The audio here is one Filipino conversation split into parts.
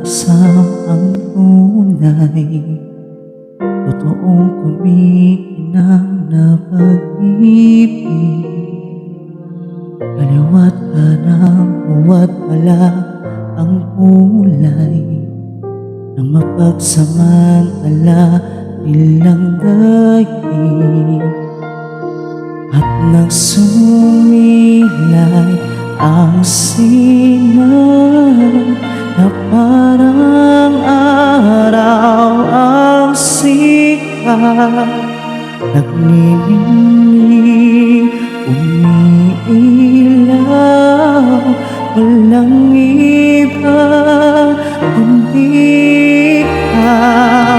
pag-aksam ang tunay, totoong kumikinang na pag-ibig. Kaliwat kanang huwat pala ang kulay ng mapagsamantala nilang daigdig. At nagsumilay ang sinag na parang araw ang sikat. Nagnilingning, umiilaw, walang iba kundi ikaw.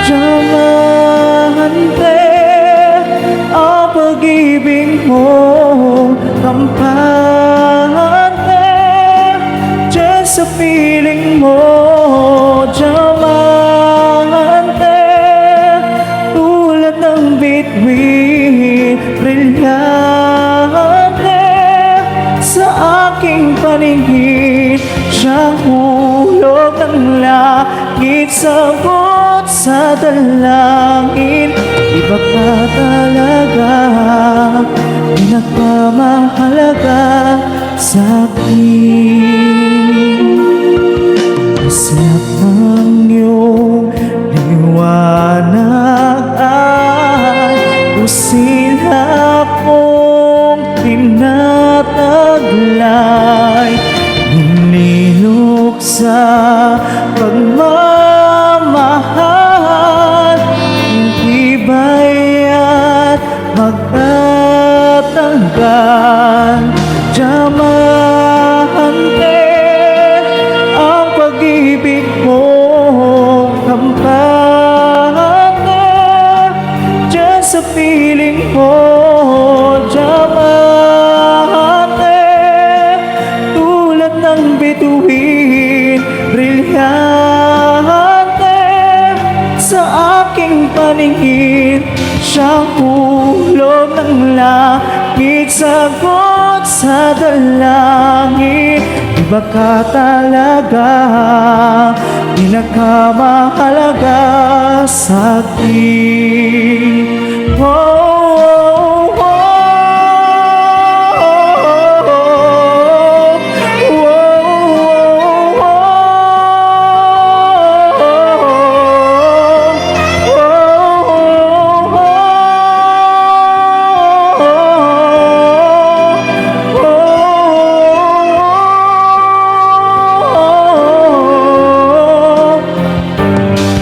Diamante, ang pag-ibig mo kampante, dyan sa piling mo. Diamante, tulad ng bituin, brilyante sa aking paningin. Siyang hulog ng langit, sagot sa dalangin. Iba ka talaga, pinagmamahalaga sa'kin. Maslap ng iyong liwanag ay usila kong tinataglay. Nililok sa pagmamahal, hindi baya't magtatanggal. Diamante, ang pag-ibig mo kampante, dyan sa piling mo. Diamante, tulad ng bituin, brilyante sa aking paningin. Siyang hulog ng langit, sagot sa dalangin. Iba ka talaga, pinakamahalaga sa'kin.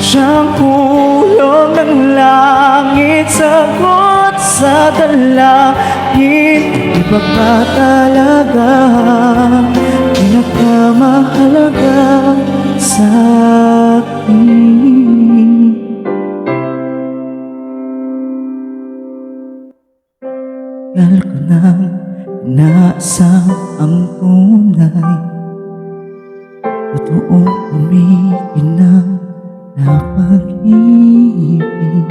Siyang hulog ng langit, sagot sa dalangin. Iba ka talaga, pinakamahalaga sa'kin. Tagal ko nang inaasam ang tunay, totoong kumikinang na pag-ibig.